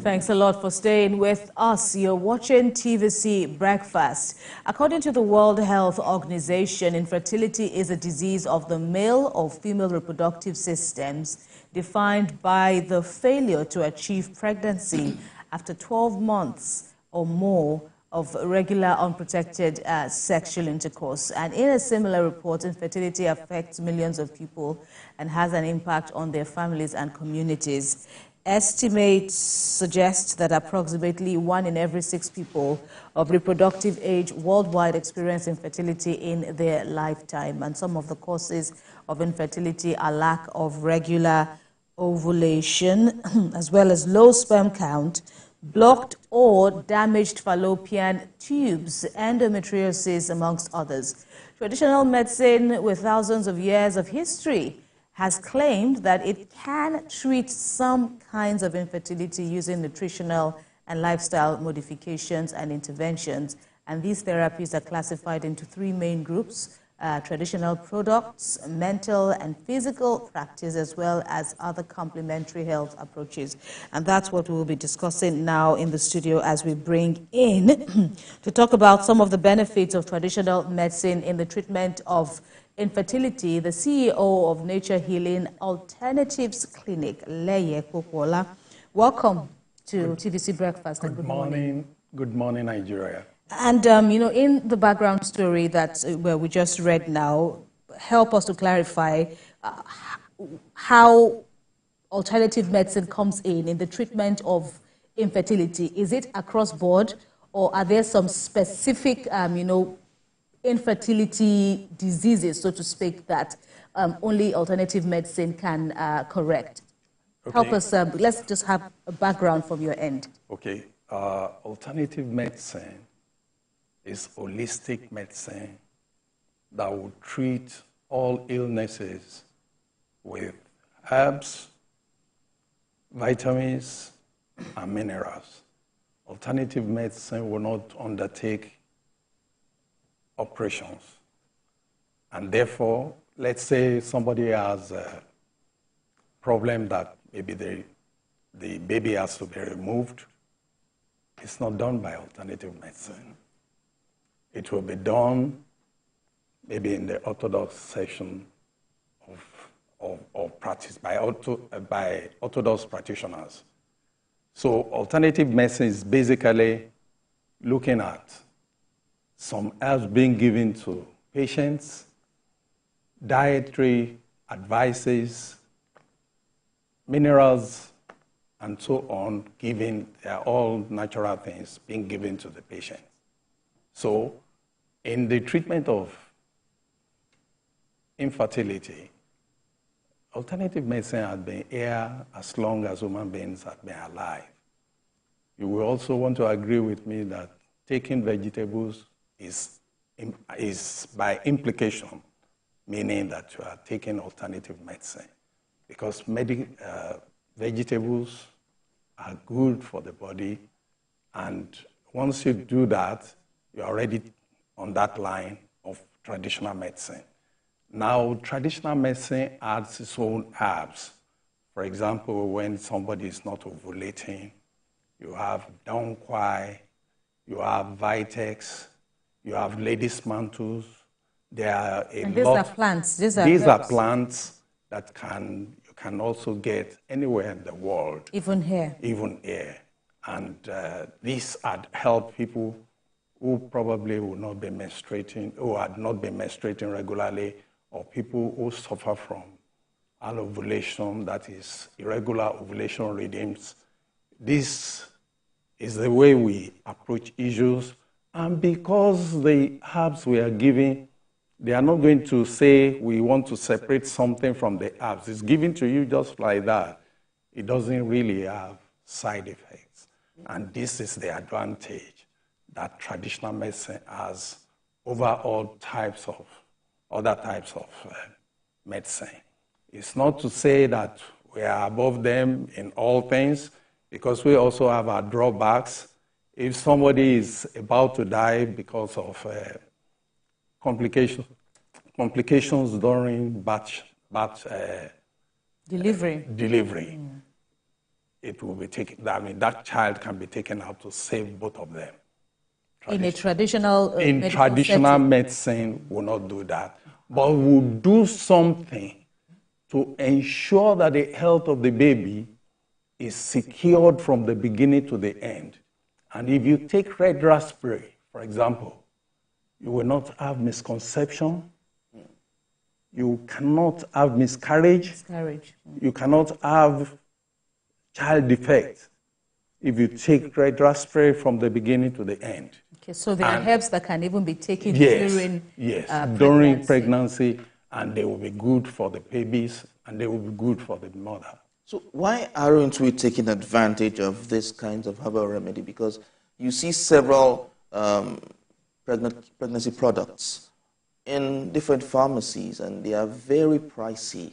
Thanks a lot for staying with us. You're watching TVC Breakfast. According to the World Health Organization, infertility is a disease of the male or female reproductive systems defined by the failure to achieve pregnancy after 12 months or more of regular unprotected sexual intercourse. And in a similar report, infertility affects millions of people and has an impact on their families and communities. Estimates suggest that approximately 1 in every 6 people of reproductive age worldwide experience infertility in their lifetime. And some of the causes of infertility are lack of regular ovulation, as well as low sperm count, blocked or damaged fallopian tubes, endometriosis, amongst others. Traditional medicine, with thousands of years of history, has claimed that it can treat some kinds of infertility using nutritional and lifestyle modifications and interventions. And these therapies are classified into 3 main groups: traditional products, mental and physical practice, as well as other complementary health approaches. And that's what we will be discussing now in the studio as we bring in to talk about some of the benefits of traditional medicine in the treatment of infertility, the CEO of Nature Healing Alternatives Clinic, Leye Popola. Welcome to TVC Breakfast. Good morning. Good morning, Nigeria. And, in the background story that where we just read now, help us to clarify how alternative medicine comes in the treatment of infertility. Is it across board, or are there some specific, infertility diseases, so to speak, that only alternative medicine can correct? Okay. Help us, let's just have a background from your end. Okay. Alternative medicine is holistic medicine that will treat all illnesses with herbs, vitamins, and minerals. Alternative medicine will not undertake operations. And therefore, let's say somebody has a problem that maybe the baby has to be removed. It's not done by alternative medicine. It will be done maybe in the orthodox section of practice by orthodox practitioners. So alternative medicine is basically looking at some herbs being given to patients, dietary advices, minerals, and so on, they're all natural things being given to the patient. So in the treatment of infertility, alternative medicine has been here as long as human beings have been alive. You will also want to agree with me that taking vegetables is by implication, meaning that you are taking alternative medicine, because vegetables are good for the body, and once you do that, you're already on that line of traditional medicine. Now, traditional medicine adds its own herbs. For example, when somebody is not ovulating, you have donquai, you have vitex, you have ladies' mantles. There are these are plants. These are plants that you can also get anywhere in the world. Even here. Even here. And these help people who probably will not be menstruating, who had not been menstruating regularly, or people who suffer from anovulation, that is irregular ovulation rhythms. This is the way we approach issues. And because the herbs we are giving, they are not going to say we want to separate something from the herbs. It's given to you just like that. It doesn't really have side effects. And this is the advantage that traditional medicine has over other types of medicine. It's not to say that we are above them in all things, because we also have our drawbacks. If somebody is about to die because of complications during delivery, it will be taken. I mean, that child can be taken out to save both of them. In a traditional in traditional medicine, will not do that, but will do something to ensure that the health of the baby is secured from the beginning to the end. And if you take red raspberry, for example, you will not have misconception. You cannot have miscarriage. You cannot have child defect if you take red raspberry from the beginning to the end. Okay, so there are herbs that can even be taken during pregnancy. pregnancy, and they will be good for the babies, and they will be good for the mother. So why aren't we taking advantage of this kind of herbal remedy? Because you see several pregnancy products in different pharmacies, and they are very pricey.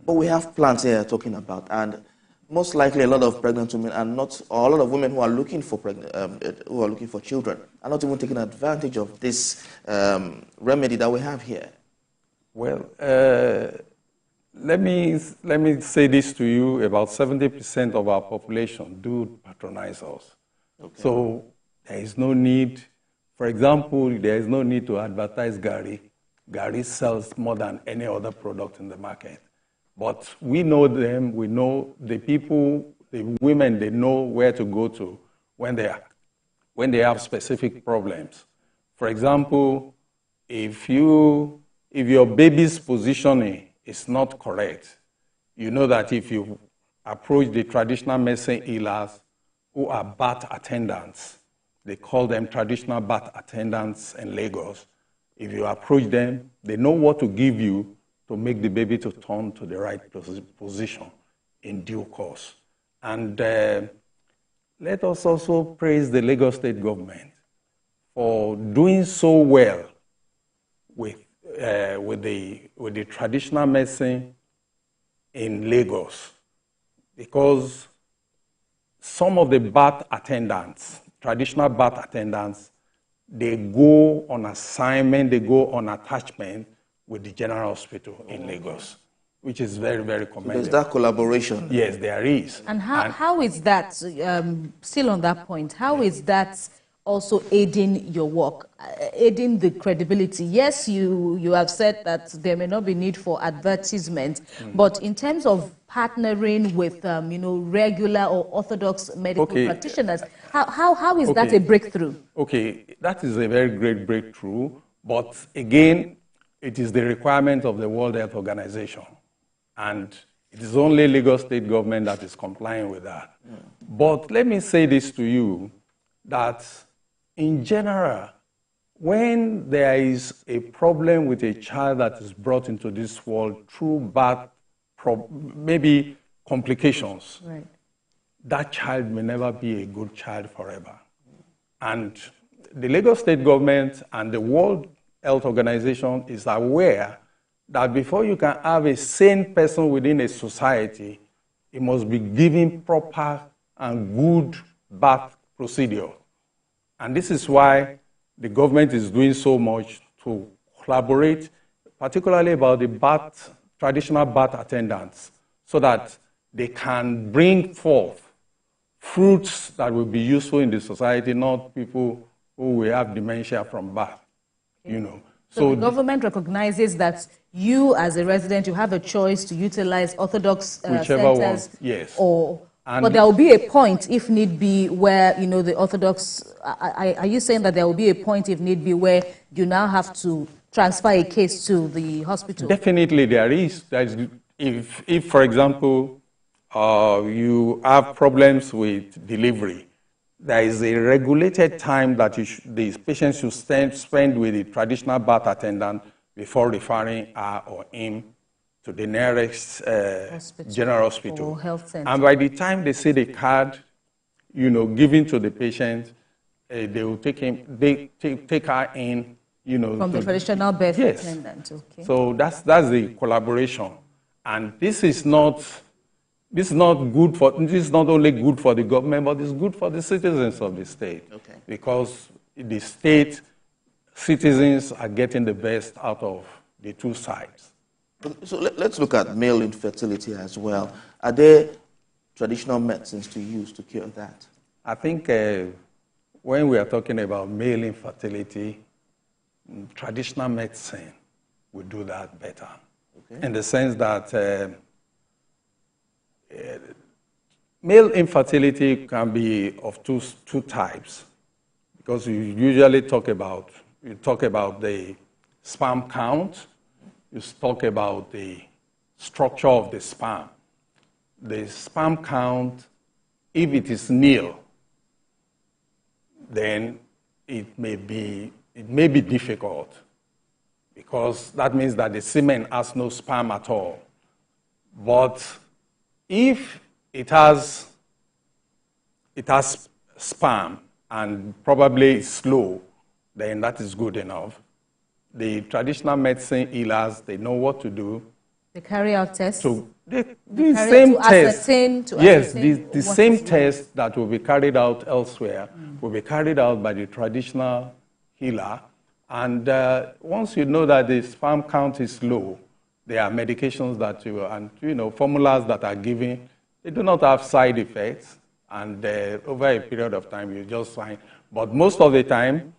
But we have plants here talking about, and most likely a lot of pregnant women are not, or a lot of women who are looking for who are looking for children are not even taking advantage of this remedy that we have here. Well, let me say this to you: about 70% of our population do patronize us. Okay. So there is no need. For example, there is no need to advertise Gary. Gary sells more than any other product in the market. But we know them, we know the people, the women, they know where to go to when they have specific problems. For example, if your baby's positioning is not correct, you know that if you approach the traditional medicine healers who are birth attendants, they call them traditional birth attendants in Lagos. If you approach them, they know what to give you to make the baby to turn to the right position in due course. And let us also praise the Lagos State government for doing so well with the traditional medicine in Lagos, because some of the birth attendants, traditional birth attendants, they go on assignment, they go on attachment with the General Hospital in Lagos, which is very, very commendable. So there's that collaboration. Yes, there is. And how is that, still on that point, how is that also aiding your work, aiding the credibility? Yes, you have said that there may not be need for advertisement, but in terms of partnering with regular or orthodox medical practitioners, how is that a breakthrough? Okay, that is a very great breakthrough, but again, it is the requirement of the World Health Organization, and it is only Lagos State government that is complying with that. But let me say this to you, that in general, when there is a problem with a child that is brought into this world through birth, maybe complications, right, that child may never be a good child forever. And the Lagos State government and the World Health Organization is aware that before you can have a sane person within a society, it must be given proper and good birth procedure. And this is why the government is doing so much to collaborate, particularly about the traditional birth attendants, so that they can bring forth fruits that will be useful in the society, not people who will have dementia from birth. So the government recognizes that you, as a resident, you have a choice to utilize orthodox centers, yes. But there will be a point, if need be, where the orthodox. Are you saying that there will be a point, if need be, where you now have to transfer a case to the hospital? Definitely, there is. If for example, you have problems with delivery, there is a regulated time that the patient should spend with the traditional birth attendant before referring her or him to the nearest general hospital. Or health center. And by the time they see the card, given to the patient, they will take her in, from the traditional birth attendant. Okay. So that's the collaboration, and this is not only good for the government, but it's good for the citizens of the state. Okay. Because the state citizens are getting the best out of the two sides. So let's look at male infertility as well. Are there traditional medicines to use to cure that? I think when we are talking about male infertility, traditional medicine will do that better. Okay. In the sense that male infertility can be of two types, because you usually talk about the sperm count, you talk about the structure of the sperm. The sperm count, if it is nil, then it may be difficult, because that means that the semen has no sperm at all. But if it has sperm and probably it's slow, then that is good enough. The traditional medicine healers, they know what to do. They carry out tests? The same test. Yes, the same test that will be carried out elsewhere will be carried out by the traditional healer. And once you know that the sperm count is low, there are medications that formulas that are given. They do not have side effects, and over a period of time, you just find. But most of the time,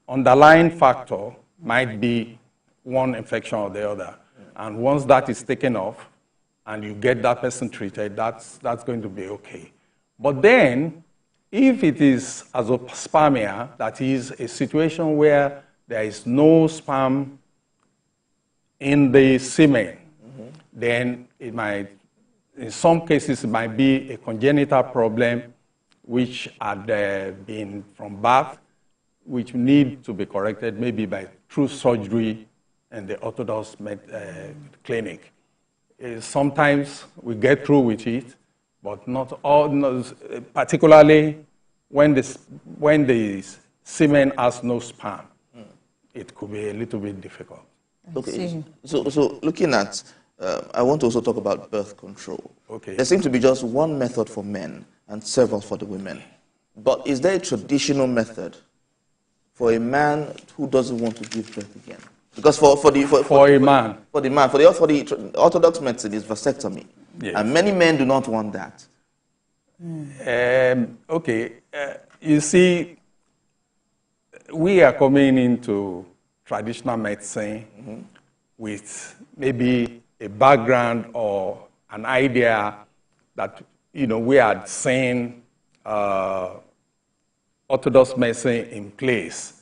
underlying factor might be one infection or the other. And once that is taken off, and you get that person treated, that's going to be okay. But then, if it is azoospermia, that is a situation where there is no sperm in the semen, then it might, in some cases, it might be a congenital problem which had been from birth, which need to be corrected maybe through surgery in the Orthodox clinic. Sometimes we get through with it, but not all, particularly when the semen has no sperm, it could be a little bit difficult. Okay, so looking at, I want to also talk about birth control. Okay. There seems to be just one method for men and several for the women. But is there a traditional method for a man who doesn't want to give birth again? Because for the Orthodox medicine is vasectomy, yes. And many men do not want that. Okay, you see, we are coming into traditional medicine with maybe a background or an idea that we had seen Orthodox medicine in place.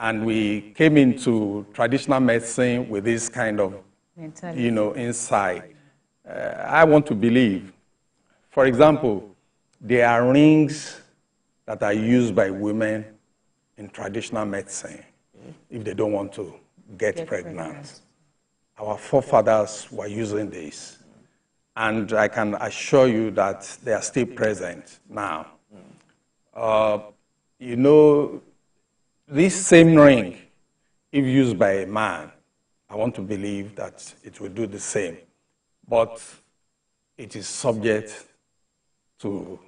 And we came into traditional medicine with this kind of, insight. I want to believe, for example, there are rings that are used by women in traditional medicine if they don't want to get pregnant. Our forefathers were using this. And I can assure you that they are still present now. This same ring, if used by a man, I want to believe that it will do the same. But it is subject to,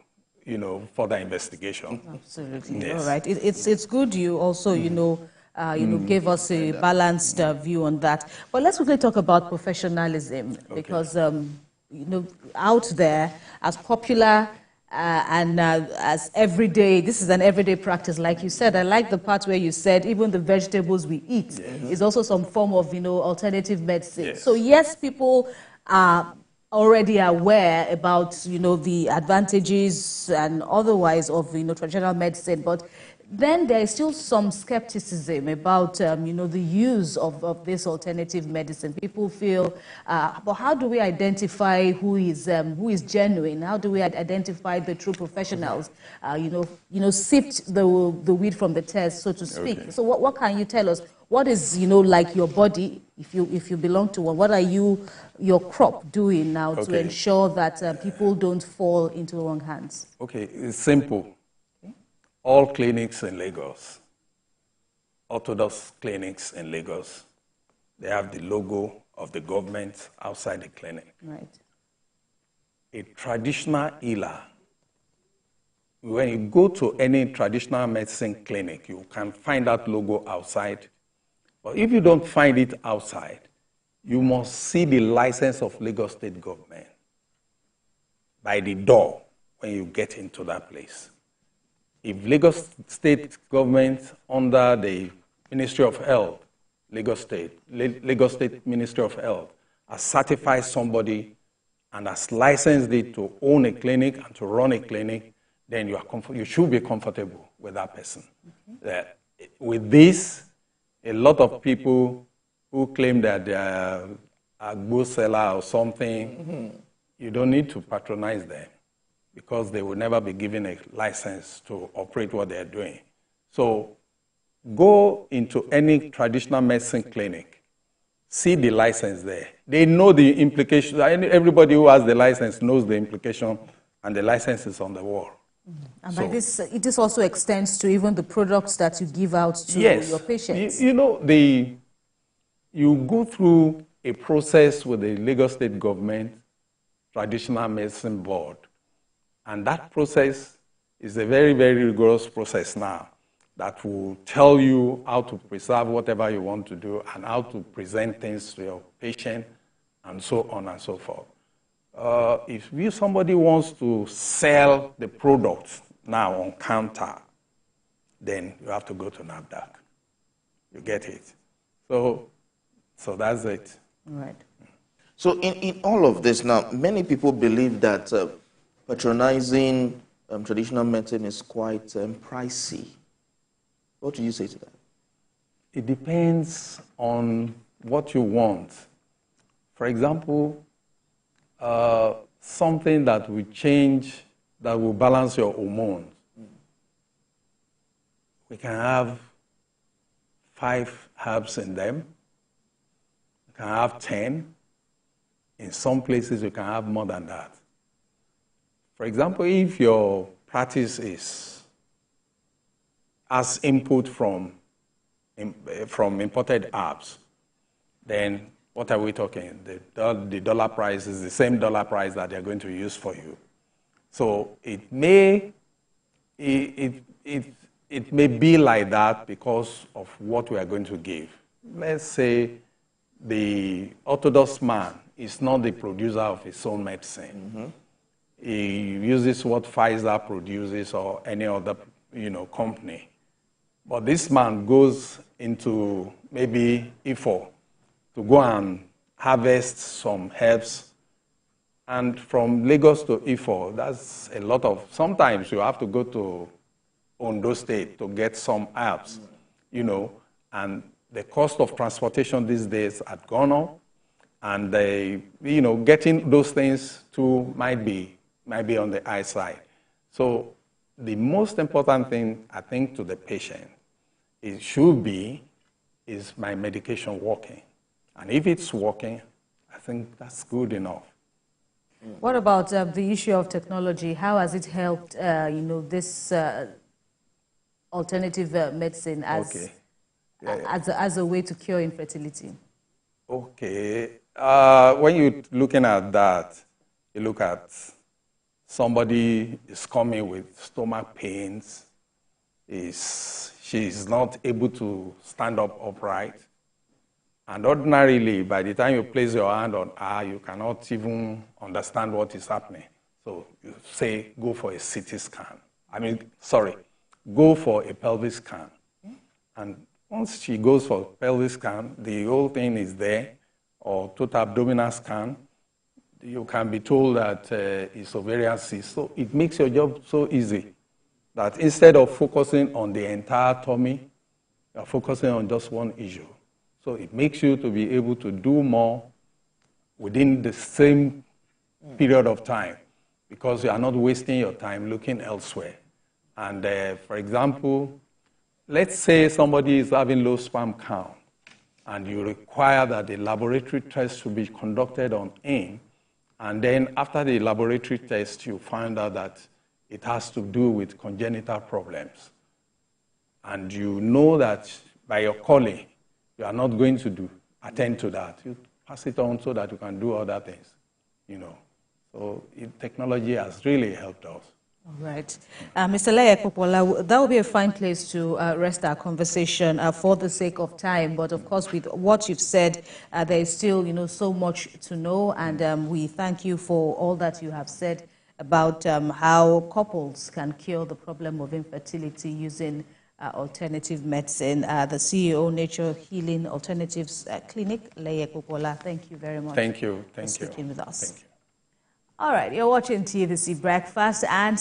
further investigation. Absolutely. Yes. All right. It's good you also, gave us a balanced view on that. But let's quickly talk about professionalism, because, out there, as popular and as everyday, this is an everyday practice, like you said. I like the part where you said even the vegetables we eat is also some form of, alternative medicine. Yes. So yes, people are already aware about, the advantages and otherwise of, traditional medicine, but then there is still some skepticism about, the use of this alternative medicine. People feel, but how do we identify who is genuine? How do we identify the true professionals? Sift the wheat from the tares, so to speak. Okay. So what can you tell us? What is, like your body, if you belong to one, what are your crop doing now to ensure that people don't fall into the wrong hands? Okay, it's simple. All clinics in Lagos, Orthodox clinics in Lagos, they have the logo of the government outside the clinic. Right. A traditional healer, when you go to any traditional medicine clinic, you can find that logo outside. But if you don't find it outside, you must see the license of Lagos State government by the door. when you get into that place. If Lagos State government under the Ministry of Health, Lagos State Ministry of Health has certified somebody and has licensed it to own a clinic and to run a clinic, then you should be comfortable with that person. With this, a lot of people who claim that they are a good seller or something, you don't need to patronize them because they will never be given a license to operate what they're doing. So go into any traditional medicine clinic, see the license there. They know the implications. Everybody who has the license knows the implication, and the license is on the wall. And by this, it also extends to even the products that you give out to your patients. You know, you go through a process with the Lagos State government, Traditional Medicine Board, and that process is a very, very rigorous process now that will tell you how to preserve whatever you want to do and how to present things to your patient and so on and so forth. If somebody wants to sell the product now on counter, then you have to go to NAFDAC. You get it? So that's it. Right. So in all of this now, many people believe that patronizing traditional medicine is quite pricey. What do you say to that? It depends on what you want. For example, something that will change, that will balance your hormones. We can have 5 herbs in them. We can have 10. In some places, you can have more than that. For example, if your practice has input from imported herbs, then what are we talking? The dollar price is the same dollar price that they're going to use for you. So it may be like that because of what we are going to give. Let's say the Orthodox man is not the producer of his own medicine. He uses what Pfizer produces or any other company. But this man goes into maybe Ifo to go and harvest some herbs. And from Lagos to Ifo, that's a lot of, sometimes you have to go to Ondo State to get some herbs, and the cost of transportation these days had gone up, and getting those things too might be on the high side. So the most important thing, I think, to the patient, it should be, is my medication working? And if it's working, I think that's good enough. What about the issue of technology? How has it helped, this alternative medicine as a way to cure infertility? Okay. When you're looking at that, you look at somebody is coming with stomach pains, she's not able to stand up upright. And ordinarily, by the time you place your hand on her, you cannot even understand what is happening. So you say, go for a CT scan. Go for a pelvic scan. And once she goes for a pelvic scan, the whole thing is there, or total abdominal scan. You can be told that it's ovarian cyst. So it makes your job so easy that instead of focusing on the entire tummy, you're focusing on just one issue. So it makes you to be able to do more within the same period of time because you are not wasting your time looking elsewhere. And for example, let's say somebody is having low sperm count and you require that the laboratory test should be conducted on him. And then after the laboratory test, you find out that it has to do with congenital problems. And you know that by your calling, you are not going to attend to that. You pass it on so that you can do other things, So technology has really helped us. All right. Mr. Leye Popola, that would be a fine place to rest our conversation for the sake of time. But of course, with what you've said, there is still, so much to know. And we thank you for all that you have said about how couples can cure the problem of infertility using alternative medicine. The CEO, Nature Healing Alternatives Clinic, Leye Popola, thank you very much Thank you. for speaking with us. Thank you. All right, you're watching TVC Breakfast and